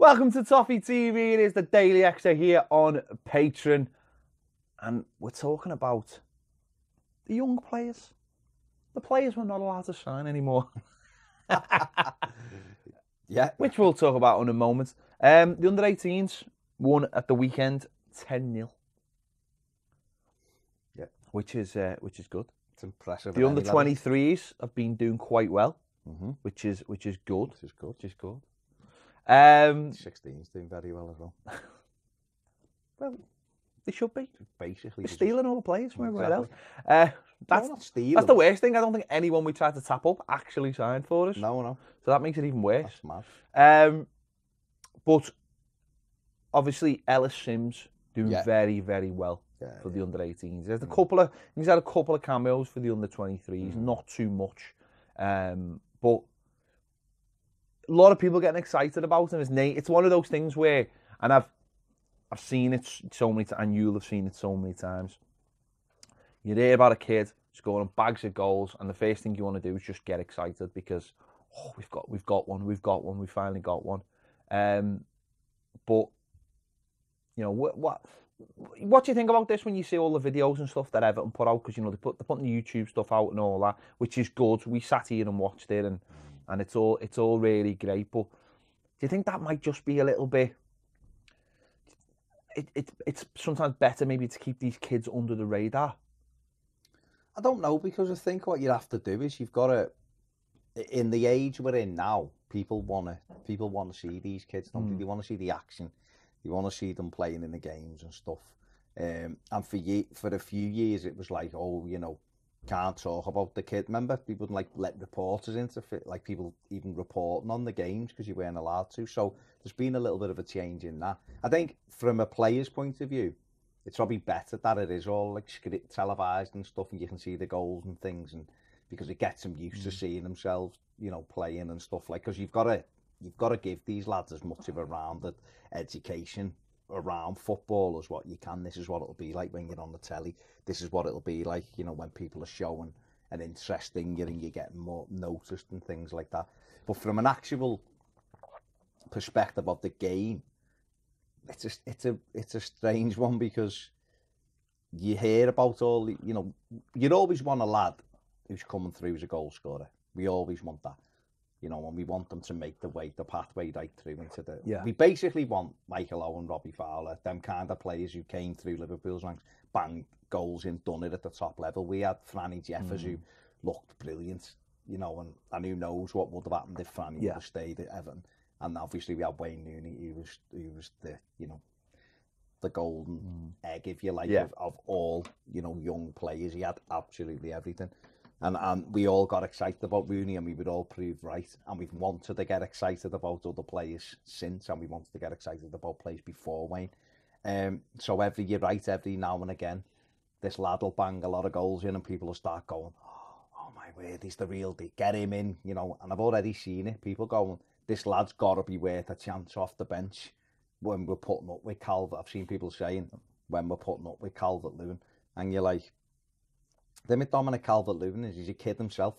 Welcome to Toffee TV. It is the Daily Extra here on Patreon. And we're talking about the young players. The players we're not allowed to sign anymore. Yeah. Which we'll talk about in a moment. The under-18s won at the weekend 10-0. Yeah. Which is good. It's impressive. The under-23s have been doing quite well, which is good. Which is good. Which is good. 16's doing very well as well. Well, they should be. Basically, They're stealing all the players from everywhere else. That's not stealing. That's the worst thing. I don't think anyone we tried to tap up actually signed for us. No. So that makes it even worse. That's mad. But obviously Ellis Sims doing very, very well for the under-18s. There's he's had a couple of cameos for the under-23s, not too much. But a lot of people getting excited about him. It's one of those things where, and I've seen it so many times, and you'll have seen it so many times. You hear about a kid scoring bags of goals, and the first thing you want to do is just get excited because we've got one, we finally got one. But you know what do you think about this when you see all the videos and stuff that Everton put out? Because they're putting the YouTube stuff out and all that, which is good. We sat here and watched it, and it's all really great. But do you think that might just be a little bit? It's sometimes better maybe to keep these kids under the radar. I don't know, because I think what you have to do is you've got to, in the age we're in now, people want to see these kids. Don't they? They want to see the action. They want to see them playing in the games and stuff. And for a few years it was like, can't talk about the kid. Remember, people wouldn't let reporters into people even reporting on the games because you weren't allowed to. So there's been a little bit of a change in that. I think from a player's point of view, it's probably better that it is all televised and stuff, and you can see the goals and things, and because it gets them used to seeing themselves, playing and stuff because you've got to give these lads as much of a rounded education around football as what you can. This is what it'll be like when you're on the telly. This is what it'll be like, when people are showing an interest in you and you're getting more noticed and things like that. But from an actual perspective of the game, it's a strange one, because you hear about all the, you'd always want a lad who's coming through as a goal scorer. We always want that. And we want them to make the pathway right through into the... Yeah. We basically want Michael Owen, Robbie Fowler, them kind of players who came through Liverpool's ranks, banged goals in, done it at the top level. We had Franny Jeffers, who looked brilliant, and who knows what would have happened if Franny would have stayed at Everton. And obviously we had Wayne Rooney, who was the, the golden egg, if you like, of all, young players. He had absolutely everything. And we all got excited about Rooney, and we would all prove right. And we've wanted to get excited about other players since, and we wanted to get excited about players before Wayne. So you're right, every now and again, this lad will bang a lot of goals in, and people will start going, oh my word, he's the real deal. Get him in, And I've already seen it. People going, this lad's got to be worth a chance off the bench when we're putting up with Calvert. I've seen people saying, when we're putting up with Calvert-Lewin. And you're like, the with Dominic Calvert-Lewin is he's a kid himself.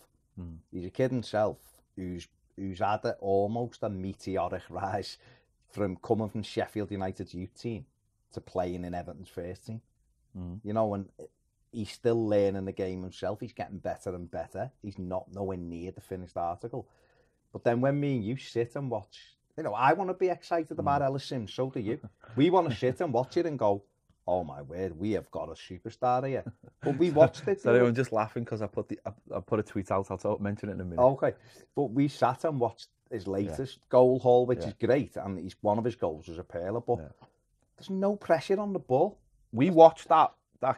He's a kid himself who's had almost a meteoric rise from coming from Sheffield United's youth team to playing in Everton's first team. And he's still learning the game himself. He's getting better and better. He's not nowhere near the finished article. But then when me and you sit and watch, I want to be excited about Ellis Sims, so do you. We want to sit and watch it and go, oh my word, we have got a superstar here. But we watched it. Sorry, I'm just laughing because I put a tweet out. I'll mention it in a minute. Okay, but we sat and watched his latest goal haul, which is great, and one of his goals was a peeler. But there's no pressure on the ball. We watched that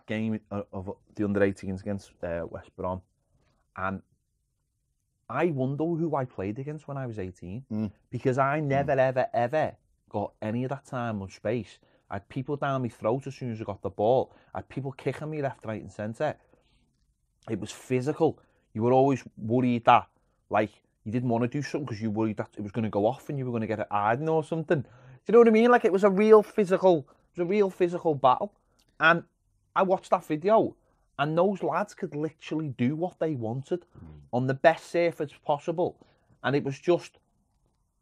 game of the under-18s against West Brom, and I wonder who I played against when I was 18, because I never, ever got any of that time or space. I had people down my throat as soon as I got the ball. I had people kicking me left, right and centre. It was physical. You were always worried that, you didn't want to do something because you were worried that it was going to go off and you were going to get it hiding or something. Do you know what I mean? It was a real physical battle. And I watched that video, and those lads could literally do what they wanted on the best surface possible. And it was just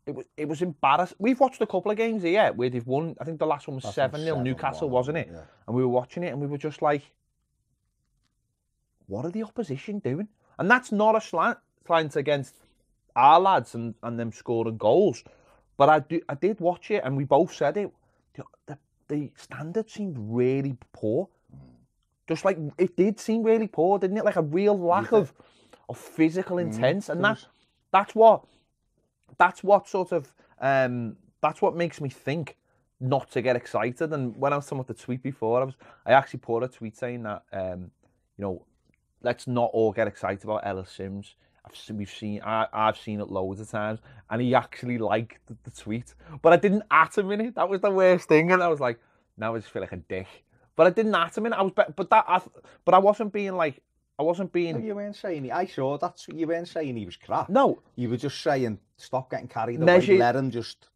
it was embarrassing. We've watched a couple of games here where they've won. I think the last one was 7-0 Newcastle, wasn't it? Yeah. And we were watching it and we were just like, what are the opposition doing? And that's not a slant against our lads and them scoring goals. But I did watch it and we both said it. The standard seemed really poor. Just like, it did seem really poor, didn't it? Like a real lack of physical intense. And that's what sort of, that's what makes me think not to get excited. And when I was talking about the tweet before, I actually put a tweet saying that, let's not all get excited about Ellis Sims. I've seen it loads of times, and he actually liked the tweet, but I didn't at him in it. That was the worst thing, and I was like, now I just feel like a dick. But I didn't at him in it. But I wasn't being like, I wasn't being. No, you weren't saying. I saw that. You weren't saying he was crap. No, you were just saying stop getting carried away. Let him just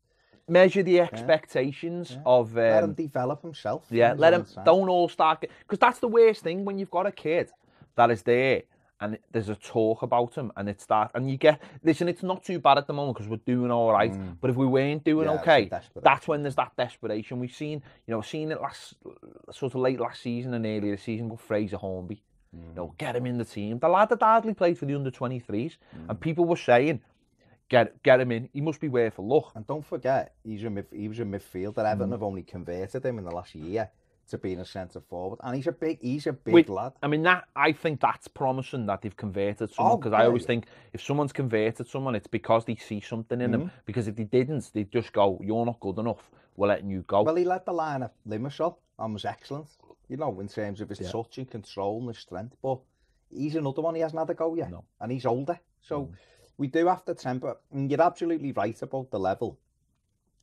measure the expectations of. Let him develop himself. Yeah, let him. Don't all start, because that's the worst thing when you've got a kid that is there and there's a talk about him and it starts and you get, listen, it's not too bad at the moment because we're doing all right, but if we weren't doing okay, that's when there's that desperation. We've seen it sort of late last season and earlier this season with Fraser Hornby. Get him in the team. The lad that hardly played for the under-23s, and people were saying, get him in. He must be worth a look. And don't forget, he was a midfielder. Everton have only converted him in the last year to being a centre forward, and he's a big lad. I mean, I think that's promising that they've converted someone, because I always think if someone's converted someone, it's because they see something in them. Because if they didn't, they'd just go, "You're not good enough. We're letting you go." Well, he led the line at Limassol and was excellent, in terms of his touch and control and his strength. But he's another one, he hasn't had a go yet, and he's older. So we do have to temper. And you're absolutely right about the level.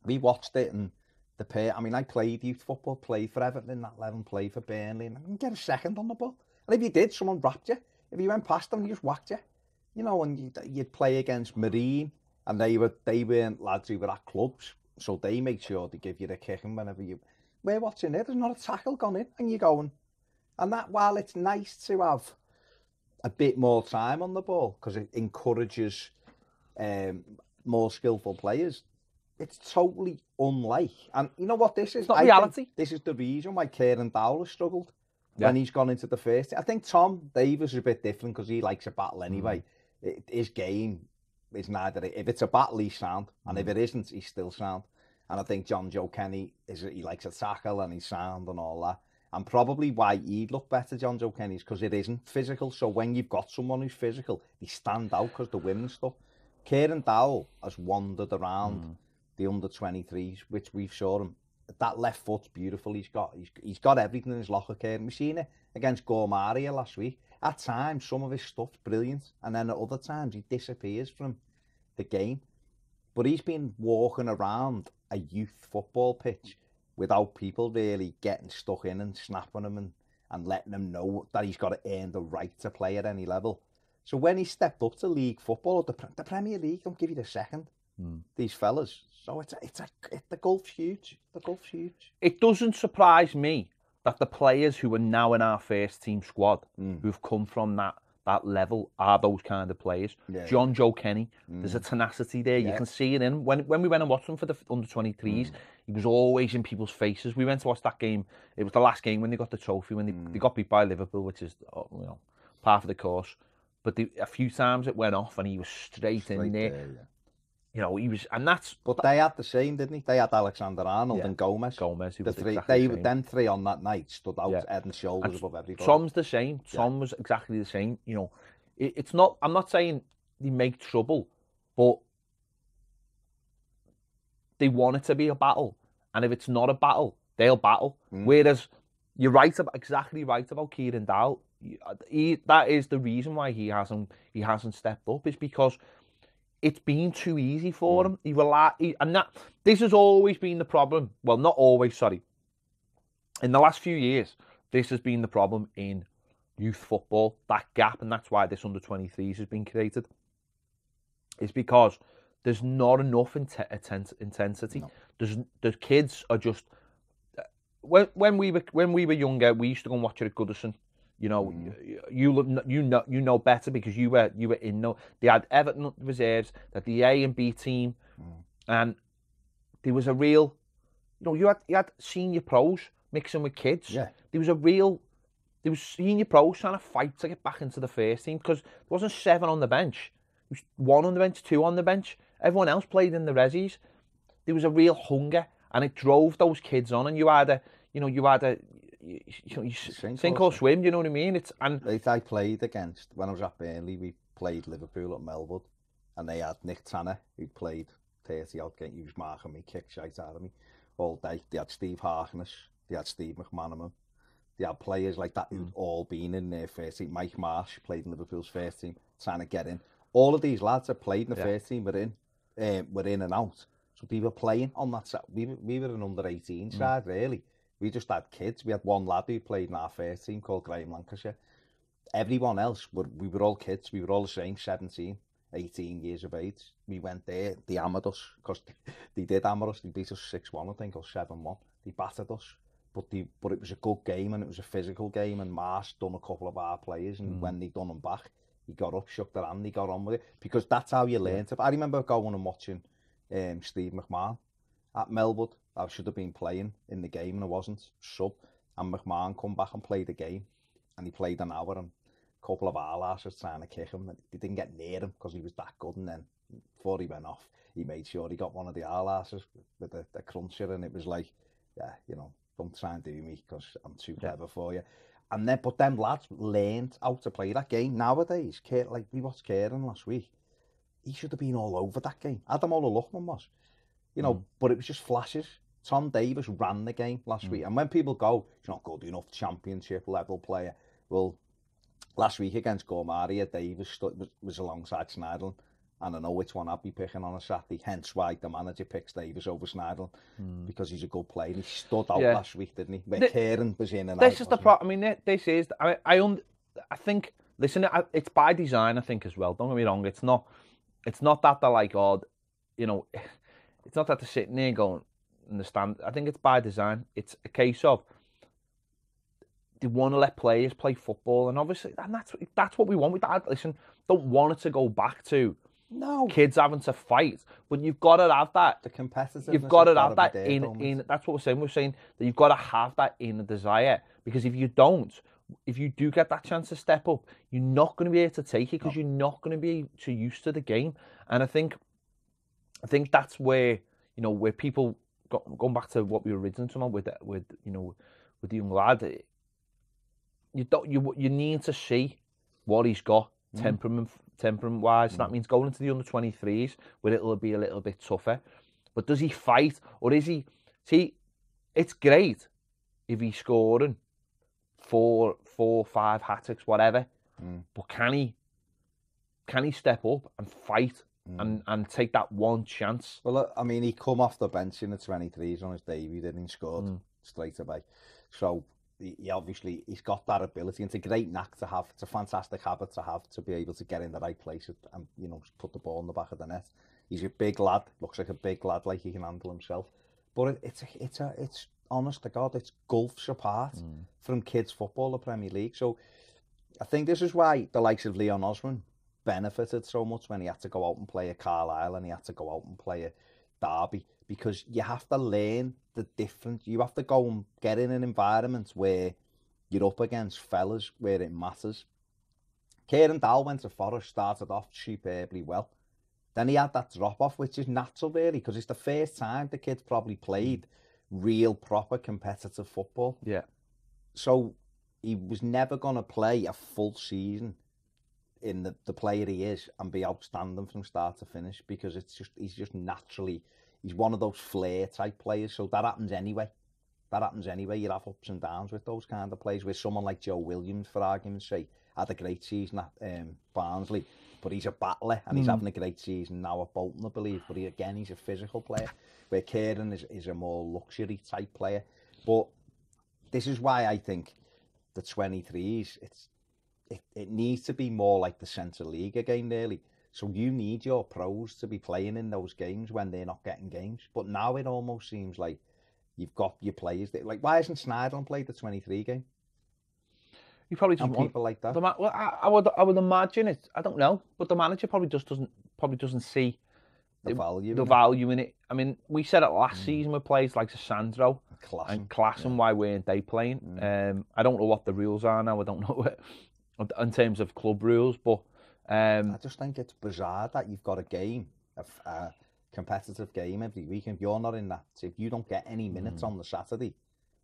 We watched it and the pair. I mean, I played youth football, played for Everton in that 11, played for Burnley, and I didn't get a second on the ball. And if you did, someone wrapped you. If you went past them, he just whacked you. And you'd play against Marine, and they weren't lads who were at clubs, so they made sure to give you the kicking whenever we're watching it. There's not a tackle gone in, and you're going. And that, while it's nice to have a bit more time on the ball because it encourages more skillful players, it's totally unlike. And you know what this is? It's not reality. This is the reason why Kieran Dowell has struggled when he's gone into the first. I think Tom Davies is a bit different because he likes a battle anyway. His game is neither. If it's a battle, he's sound, and if it isn't, he's still sound. And I think John Joe Kenny he likes a tackle and he's sound and all that. And probably why he'd look better, John Joe Kenny, is because it isn't physical. So when you've got someone who's physical, they stand out because the women's stuff. Kieran Dowell has wandered around the under-23s, which we've saw him. That left foot's beautiful. He's got everything in his locker, Kieran. We've seen it against Gormaria last week. At times, some of his stuff's brilliant, and then at other times, he disappears from the game. But he's been walking around a youth football pitch without people really getting stuck in and snapping him and letting him know that he's got to earn the right to play at any level. So when he stepped up to league football, the Premier League don't give you the second. These fellas. So the gulf's huge. The gulf's huge. It doesn't surprise me that the players who are now in our first team squad, who've come from that level, are those kind of players. Yeah. John Joe Kenny, there's a tenacity there. You can see it in him. When we went and watched him for the under-23s, he was always in people's faces. We went to watch that game. It was the last game when they got the trophy, when they got beat by Liverpool, which is part of the course. But a few times it went off and he was straight in there. He was, and that's. But they had the same, didn't he? They had Alexander-Arnold and Gomez. Who was exactly the them three on that night stood out head and shoulders above everybody. Tom's the same. Tom was exactly the same. It's not. I'm not saying they make trouble, but they want it to be a battle. And if it's not a battle, they'll battle. Whereas you're exactly right about Kieran Dowell. That is the reason why he hasn't stepped up, is because it's been too easy for him. This has always been the problem. Well, not always, sorry. In the last few years, this has been the problem in youth football, that gap, and that's why this under-23s has been created. It's because there's not enough intensity. No. The kids are just. When we were younger, we used to go and watch it at Goodison. You know better because you were in. They had Everton reserves, that the A and B team, And there was a real, you had senior pros mixing with kids. Yeah. There was senior pros trying to fight to get back into the first team because there wasn't 7 on the bench. There was 1 on the bench, 2 on the bench. Everyone else played in the resis. There was a real hunger, and it drove those kids on. And you sink or swim. You know what I mean? I played against, when I was at Burnley, we played Liverpool at Melwood, and they had Nick Tanner, who played 30 odd games. He was marking me, kick shite out of me all day. They had Steve Harkness, they had Steve McManaman. They had players like that who'd all been in their first team. Mike Marsh played in Liverpool's first team, trying to get in. All of these lads that played in the first team were in and out. So they were playing on that side. We were an under-18 side, really. We just had kids. We had one lad who played in our first team called Graham Lancashire. Everyone else, we were all kids. We were all the same, 17, 18 years of age. We went there, they hammered us, because they did hammer us. They beat us 6-1, I think, or 7-1. They battered us. But it was a good game, and it was a physical game, and Marsh done a couple of our players, and when they done them back, he got up, shook their hand, he got on with it, because that's how you learn. I remember going and watching Steve McMahon at Melwood. I should have been playing in the game, and I wasn't, sub, and McMahon come back and played the game, and he played an hour, and a couple of our lads was trying to kick him, and they didn't get near him, because he was that good, and then, before he went off, he made sure he got one of the our with the cruncher, and it was like, yeah, don't try and do me because I'm too clever for you. And then, but them lads learned how to play that game. Nowadays, like we watched Kieran last week, he should have been all over that game. Adam O'Loughlin was, but it was just flashes. Tom Davis ran the game last week. And when people go, he's not good enough championship level player. Well, last week against Gormaria, Davis was alongside Sneijderlin. And I know which one I'd be picking on a Saturday, hence why the manager picks Davis over Sneijderlin, because he's a good player. And he stood out last week, didn't he? When Kieran was in and out. This is the problem. I mean, this is, I think, listen, it's by design, I think, as well. Don't get me wrong. It's not that they're like, it's not that they're sitting there going, understand. I think it's by design. It's a case of they want to let players play football, and obviously, and that's what we want with that. Listen, don't want it to go back to kids having to fight, but you've got to have that. The competitiveness. You've got to have that in. That's what we're saying. We're saying that you've got to have that inner desire, because if you don't, if you do get that chance to step up, you're not going to be able to take it, because you're not going to be too used to the game. And I think that's where where people going back to what we were originally talking about with the young lad. You need to see what he's got temperament wise. That means going into the under 23s where it'll be a little bit tougher. But does he fight, or is he? See, it's great if he's scoring 4, 5 hat-tricks, whatever. But can he step up and fight and take that one chance? Well, I mean, he come off the bench in the 23s on his debut, didn't he? Scored straight away. So he obviously, he's got that ability, and it's a great knack to have. It's a fantastic habit to have, to be able to get in the right place and put the ball in the back of the net. He's a big lad, looks like a big lad, like he can handle himself. But it's honest to God, it's gulfs apart from kids football, the Premier League. So I think this is why the likes of Leon Osman benefited so much when he had to go out and play at Carlisle, and he had to go out and play at Derby, because you have to learn the difference. You have to go and get in an environment where you're up against fellas, where it matters. Kieran Dowell went to Forest, started off superbly well. Then he had that drop-off, which is natural, really, because it's the first time the kid's probably played real, proper competitive football. Yeah. So he was never going to play a full season in the player he is and be outstanding from start to finish, because he's just naturally, he's one of those flair type players. So that happens anyway. You have ups and downs with those kind of players, where someone like Joe Williams, for argument's sake, had a great season at Barnsley, but he's a battler, and he's having a great season now at Bolton, I believe. But he's a physical player, where Kieran is a more luxury type player. But this is why I think the 23s, it needs to be more like the Central League again, really. So you need your pros to be playing in those games when they're not getting games. But now it almost seems like you've got your players that, like, why hasn't Sneijderlin played the 23 game? He probably doesn't want people like that. I would imagine it. I don't know, but the manager probably just doesn't see value. The value in it. I mean, we said it last season with players like Sandro and Klassen, why weren't they playing? I don't know what the rules are now. I don't know in terms of club rules, but I just think it's bizarre that you've got a game, a competitive game every week, and if you're not in that, if you don't get any minutes on the Saturday,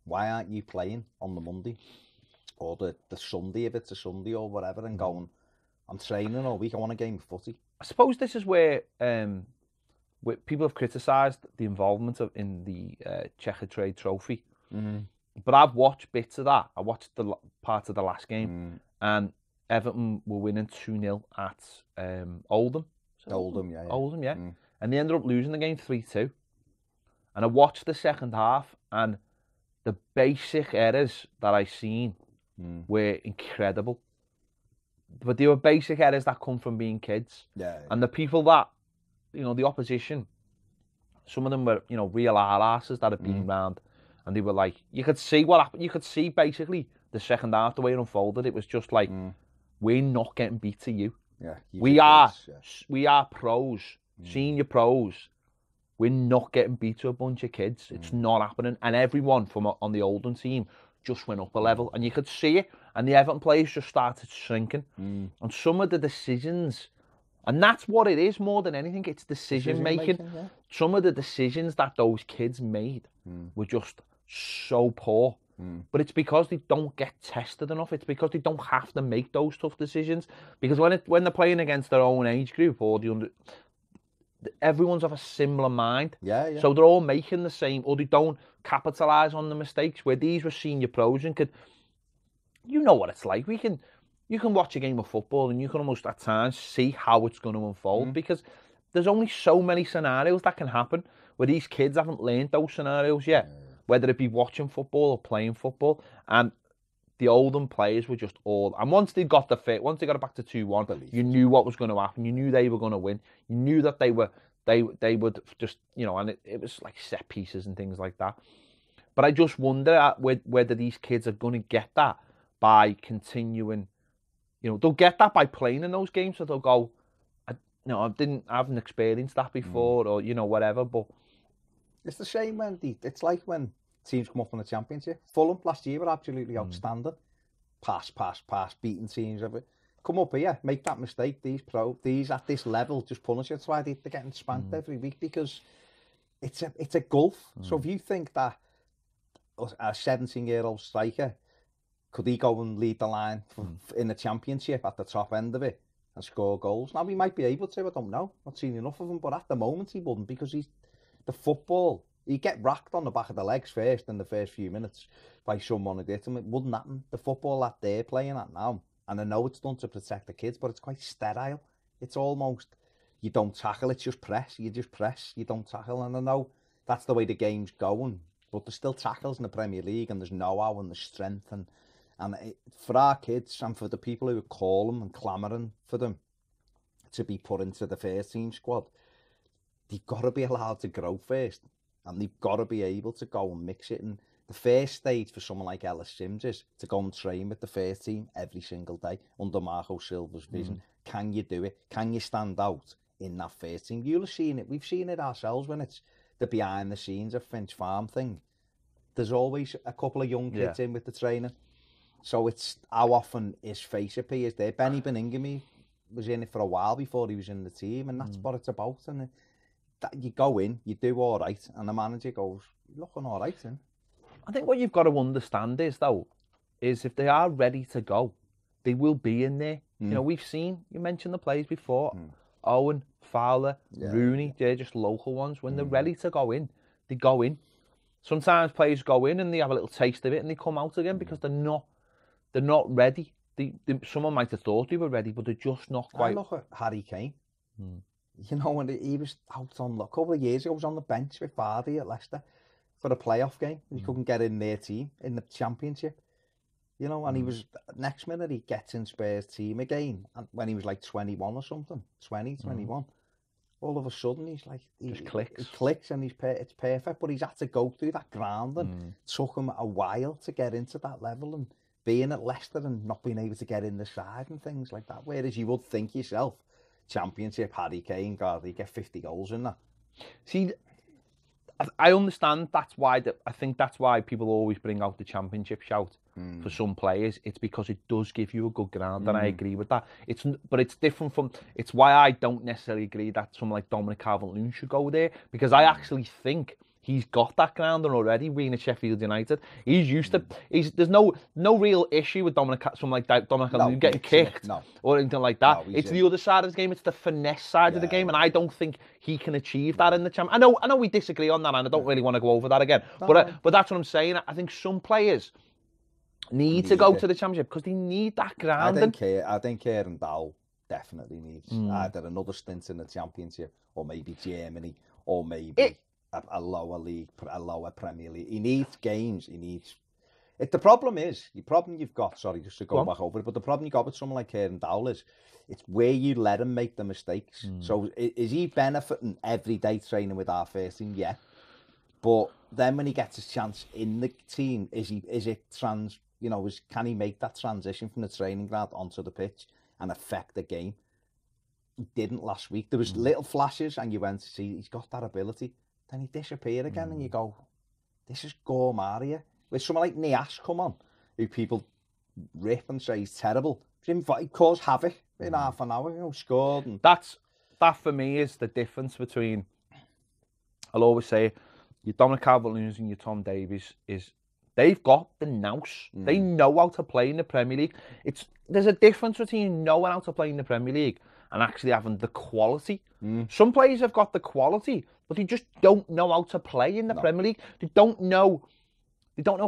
why aren't you playing on the Monday or the Sunday, if it's a Sunday or whatever, and going, I'm training all week, I want a game of footy. I suppose this is where people have criticised the involvement in the Checker Trade Trophy. But I've watched bits of that. I watched the part of the last game, and Everton were winning 2-0 at Oldham. Oldham, yeah. Oldham, yeah. And they ended up losing the game 3-2. And I watched the second half, and the basic errors that I seen were incredible. But they were basic errors that come from being kids. And the people that, the opposition, some of them were, real arses that had been round. And they were like, you could see what happened. You could see basically the second half, the way it unfolded. It was just like, we're not getting beat to you. We are pros, senior pros. We're not getting beat to a bunch of kids. It's not happening. And everyone on the Oldham team just went up a level. And you could see it. And the Everton players just started shrinking. And some of the decisions, and that's what it is more than anything, it's decision making. Some of the decisions that those kids made were just so poor. But it's because they don't get tested enough. It's because they don't have to make those tough decisions. Because when they're playing against their own age group or everyone's of a similar mind. So they're all making the same, or they don't capitalise on the mistakes. Where these were senior pros and you know what it's like. You can watch a game of football and you can almost at times see how it's going to unfold because there's only so many scenarios that can happen where these kids haven't learned those scenarios yet. Whether it be watching football or playing football, and the Oldham players were just all. And once they got once they got it back to 2-1, you knew what was going to happen. You knew they were going to win. You knew that they would just, and it was like set pieces and things like that. But I just wonder whether these kids are going to get that by continuing. They'll get that by playing in those games, so they'll go, I haven't experienced that before, or whatever, but. It's the same it's like when teams come up in the Championship. Fulham last year were absolutely outstanding. Pass, beating teams. Come up here, make that mistake. These at this level just punish you. That's why they're getting spanked every week because it's a gulf. So if you think that a 17-year-old striker, could he go and lead the line in the Championship at the top end of it and score goals? Now, he might be able to, I don't know. Not seen enough of him, but at the moment he wouldn't because the football, he'd get racked on the back of the legs first in the first few minutes by someone who did him. It wouldn't happen. The football that they're playing at now, and I know it's done to protect the kids, but it's quite sterile. It's almost, you don't tackle, it's just press. You just press, you don't tackle. And I know that's the way the game's going, but there's still tackles in the Premier League, and there's know-how and there's strength. And for our kids and for the people who call them and clamouring for them to be put into the first team squad, they've got to be allowed to grow first, and they've got to be able to go and mix it. And the first stage for someone like Ellis Sims is to go and train with the first team every single day under Marco Silva's vision. Can you do it? Can you stand out in that first team? You'll have seen it. We've seen it ourselves when it's the behind the scenes of Finch Farm thing. There's always a couple of young kids in with the training. So it's how often his face appears there. Benny Beningame was in it for a while before he was in the team, and that's what it's about. And you go in, you do all right, and the manager goes, you're looking all right, then. I think what you've got to understand is if they are ready to go, they will be in there. We've seen, you mentioned the players before, Owen, Fowler, Rooney, they're just local ones. When they're ready to go in, they go in. Sometimes players go in and they have a little taste of it and they come out again because they're not ready. Someone might have thought they were ready, but they're just not quite. I look at Harry Kane. When he was out on a couple of years ago, he was on the bench with Vardy at Leicester for a playoff game. He couldn't get in their team in the Championship. And he was, next minute he gets in Spurs team again. And when he was like 21 or something, 21, all of a sudden he's like, just clicks. He clicks and it's perfect. But he's had to go through that ground and it took him a while to get into that level and being at Leicester and not being able to get in the side and things like that. Whereas you would think yourself, Championship, Harry Kane, God, he get 50 goals in that. See, I understand that's why, I think that's why people always bring out the Championship shout for some players. It's because it does give you a good ground, and I agree with that. But it's different from, it's why I don't necessarily agree that someone like Dominic Calvert-Lewin should go there, because I actually think he's got that grounding already, being at Sheffield United. He's used to. There's no real issue with someone like that, Dominic Calvert-Lewin getting kicked or anything like that. It's the other side of the game. It's the finesse side of the game, and I don't think he can achieve that in the champ. I know we disagree on that, and I don't really want to go over that again. But that's what I'm saying. I think some players need to go to the Championship because they need that grounding. I think Kieran Dowell definitely needs either another stint in the Championship, or maybe Germany, or maybe a lower league, a lower Premier League. He needs games. The problem you've got, sorry, just to go back over it, but the problem you've got with someone like Kieran Dowell is, it's where you let him make the mistakes. So is he benefiting every day training with our first team? Yeah. But then when he gets his chance in the team, can he make that transition from the training ground onto the pitch and affect the game? He didn't last week. There was little flashes, and you went to see he's got that ability. Then he disappeared again, and you go, this is Gore Maria. With someone like Niasse come on, who people rip and say he's terrible. He caused havoc in half an hour, scored. And that for me is the difference between, I'll always say, your Dominic Calvert-Lewin and your Tom Davies is, they've got the nous. They know how to play in the Premier League. There's a difference between knowing how to play in the Premier League and actually having the quality. Some players have got the quality, but they just don't know how to play in the Premier League. They don't know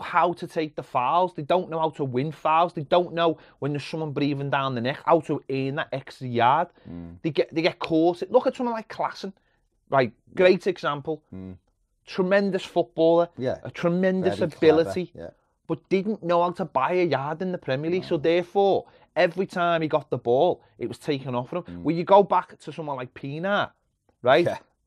how to take the fouls. They don't know how to win fouls. They don't know when there's someone breathing down the neck, how to earn that extra yard. They get caught. Look at someone like Klassen, right? Great example. Tremendous footballer, a tremendous ability, but didn't know how to buy a yard in the Premier League. So therefore, every time he got the ball, it was taken off of him. When you go back to someone like Pienaar, right?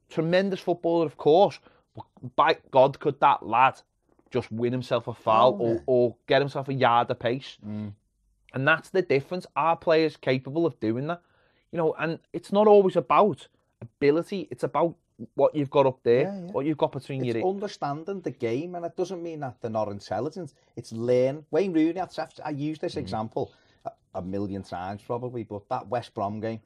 Tremendous footballer, of course, but by God, could that lad just win himself a foul or get himself a yard of pace? And that's the difference. Are players capable of doing that? And it's not always about ability. It's about what you've got up there, what you've got between your... It's understanding the game, and it doesn't mean that they're not intelligent. It's learn. Wayne Rooney, I use this example a million times probably, but that West Brom game,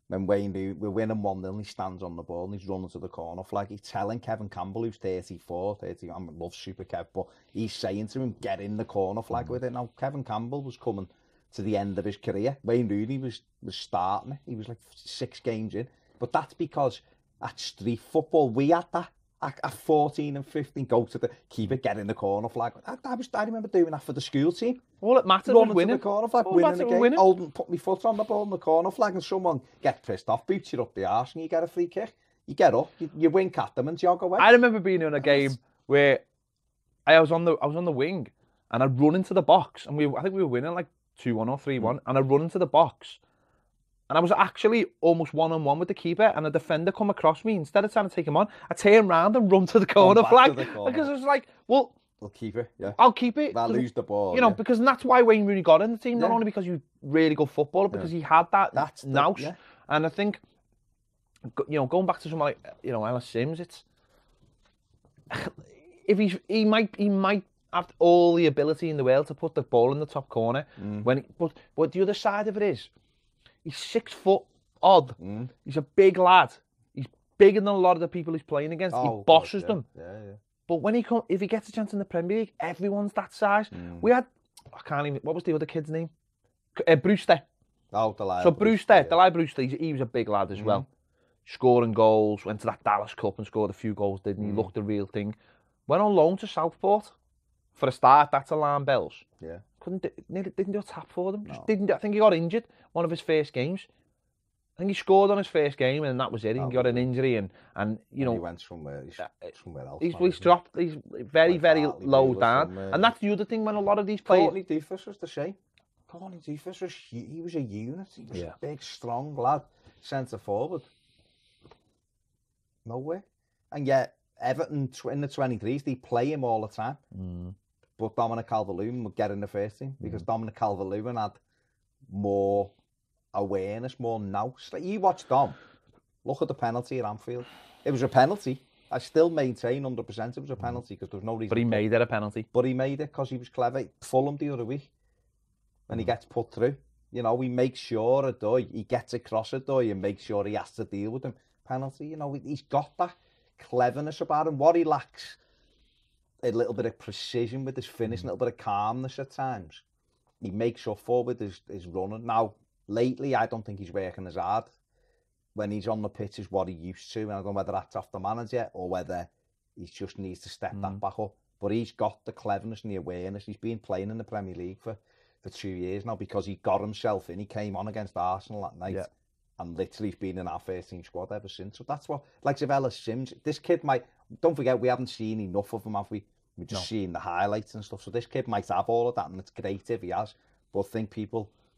when Wayne Rooney, we're winning 1-0, and he stands on the ball and he's running to the corner flag, he's telling Kevin Campbell, who's 30, I love Super Kev, but he's saying to him, get in the corner flag with it. Now, Kevin Campbell was coming to the end of his career. Wayne Rooney was starting it. He was like 6 games in. But that's because at street football, we had that. At 14 and 15, go to the keeper, get in the corner flag. I remember doing that for the school team. All it mattered was winning. To the corner flag, winning the game. Holding, put my foot on the ball in the corner flag, and someone gets pissed off, boots you up the arse, and you get a free kick. You get up, you wink at them, and jog away. I remember being in a game where I was on the wing, and I'd run into the box, and I think we were winning like 2-1 or 3-1, and I'd run into the box. And I was actually almost one-on-one with the keeper, and a defender come across me. Instead of trying to take him on, I turn round and run to the corner flag. Because I was like, well, I'll keep it, I'll keep it. I'll lose the ball. Because that's why Wayne Rooney got in the team, not only because he was really good footballer, because he had that nous. And I think, going back to someone like, Ellis Sims, he might have all the ability in the world to put the ball in the top corner. But the other side of it is, he's 6 foot odd. He's a big lad. He's bigger than a lot of the people he's playing against. He bosses them. But when if he gets a chance in the Premier League, everyone's that size. We had, what was the other kid's name? Brewster. Delay Brewster, he was a big lad as well. Scoring goals, went to that Dallas Cup and scored a few goals, didn't he? Looked the real thing. Went on loan to Southport. For a start, that's alarm bells. Didn't do a tap for them. Just didn't. I think he got injured one of his first games. I think he scored on his first game, and that was it. He got an injury, and he went somewhere else. He's dropped. He's very low down, and that's the other thing when a lot of these players. Courtney Doofus was the same. Courtney Doofus was a unit. He was a big, strong lad, centre forward. Nowhere, and yet Everton in the 23s, they play him all the time. But Dominic Calvert-Lewin would get in the first team because Dominic Calvert-Lewin had more awareness more now. Like you watch Dom, look at the penalty at Anfield. It was a penalty. I still maintain 100% it was a penalty because there was no reason. But he made it a penalty. But he made it because he was clever. Fulham the other week, when he gets put through, you know, he makes sure he gets across and makes sure he has to deal with him. Penalty, you know, he's got that cleverness about him. What he lacks, a little bit of precision with his finish, a little bit of calmness at times. He makes up for with his running. Now, lately, I don't think he's working as hard when he's on the pitch as what he used to. And I don't know whether that's off the manager or whether he just needs to step that back up. But he's got the cleverness and the awareness. He's been playing in the Premier League for 2 years now because he got himself in. He came on against Arsenal that night. Yeah. And literally he's been in our first team squad ever since. So that's what, like Ellis Sims, this kid might, don't forget, we haven't seen enough of him, have we? We've just seen the highlights and stuff. So this kid might have all of that, and it's great if he has. But I think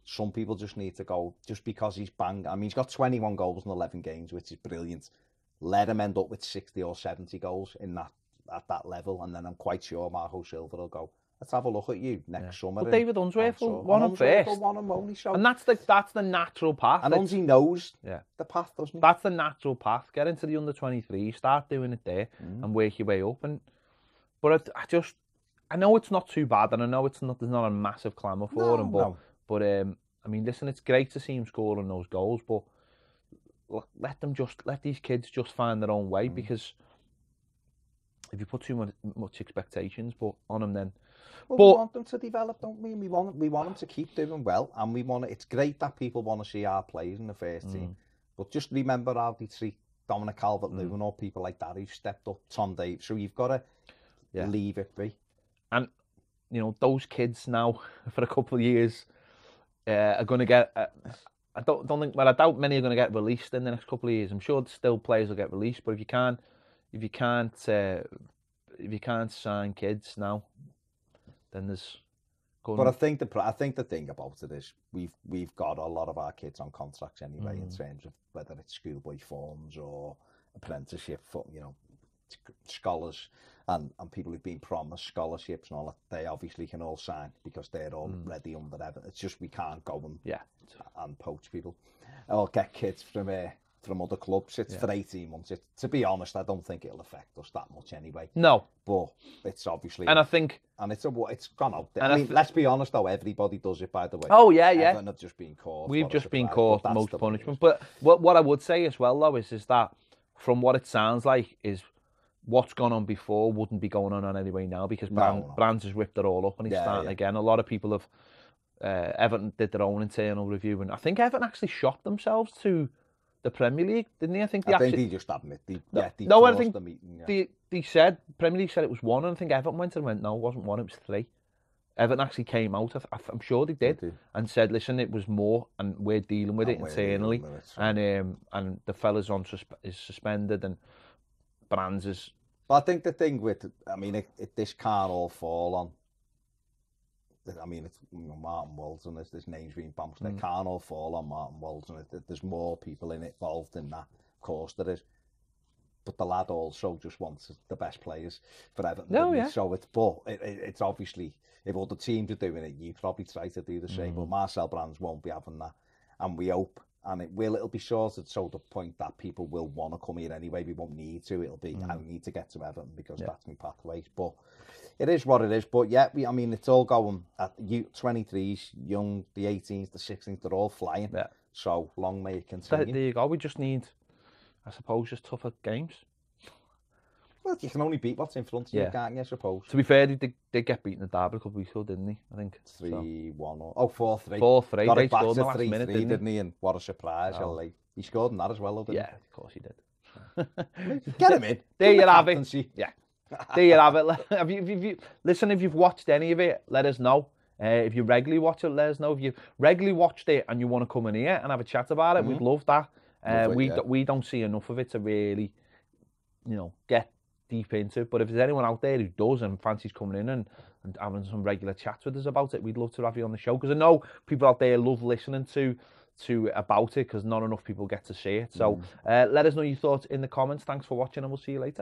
some people just need to go, just because he's banged. I mean, he's got 21 goals in 11 games, which is brilliant. Let him end up with 60 or 70 goals at that level, and then I'm quite sure Marco Silva will go, let's have a look at you next summer. But David Unsworth will want him first. And that's the natural path. And Unsy knows the path, doesn't he? That's the natural path. Get into the under-23, start doing it there, and work your way up. But I know it's not too bad, and I know there's not a massive clamour for him. But I mean, listen, it's great to see him scoring those goals, but let these kids just find their own way, because if you put too much expectations on them, then. Well, we want them to develop, don't we? We want them to keep doing well, and it's great that people want to see our players in the first team. But just remember how they treat Dominic Calvert-Lewin or people like that who've stepped up, Tom Davies. So you've got to leave it be. And you know, those kids now for a couple of years are going to get. I doubt many are going to get released in the next couple of years. I'm sure still players will get released, but if you can't sign kids now, then there's. But I think the thing about it is we've got a lot of our kids on contracts anyway, in terms of whether it's schoolboy forms or apprenticeship for, you know, scholars and people who've been promised scholarships and all that. They obviously can all sign because they're already under Everton. It's just we can't go and poach people or get kids from other clubs. It's for 18 months. To be honest, I don't think it'll affect us that much anyway. No, but it's obviously, and I think, and it's gone out there. I mean, let's be honest though, everybody does it, by the way. Oh yeah, Everton have just been caught. We've just been caught most punishment. But what I would say as well though is that from what it sounds like is what's gone on before wouldn't be going on anyway now, because Brands has ripped it all up and he's starting again. A lot of people have. Everton did their own internal review, and I think Everton actually shot themselves to the Premier League, didn't he? I think they just admit I think the meeting, they said Premier League said it was 1, and I think Everton went no, it wasn't 1, it was 3. Everton actually came out, I'm sure they did, and said, listen, it was more, and we're dealing with it internally, and the fella's is suspended, and Brands is. But I think the thing with, I mean, this can't all fall on. I mean, it's Martin Walls and there's names being bumped. They can't all fall on Martin Walls, and there's more people involved in that. Of course there is, but the lad also just wants the best players for Everton. So it's obviously, if other teams are doing it, you probably try to do the same. But Marcel Brands won't be having that, and we hope, and it'll be sorted so the point that people will want to come here anyway. We won't need to. It'll be I need to get to Everton because that's my pathways. But it is what it is. But I mean, it's all going at you 23s, young, the 18s, the 16s. They're all flying. Yeah. So long may it continue. There you go. We just need, I suppose, just tougher games. Well, you can only beat what's in front of you, can't you, I suppose? To be fair, they did get beaten at Derby a couple of weeks ago, didn't they? I think 3-1 or 4-3. 4-3. Got they it back scored to in the last 3-3, minute, didn't he? And what a surprise! He scored in that as well, didn't he? Yeah, of course he did. Get him in. There you have it. Yeah. There you have it. Listen, if you've watched any of it, let us know. If you regularly watch it, let us know. If you regularly watched it and you want to come in here and have a chat about it, we'd love that. We don't see enough of it to really, get deep into it. But if there's anyone out there who does and fancies coming in and having some regular chats with us about it, we'd love to have you on the show, because I know people out there love listening to about it, because not enough people get to see it. So let us know your thoughts in the comments. Thanks for watching, and we'll see you later.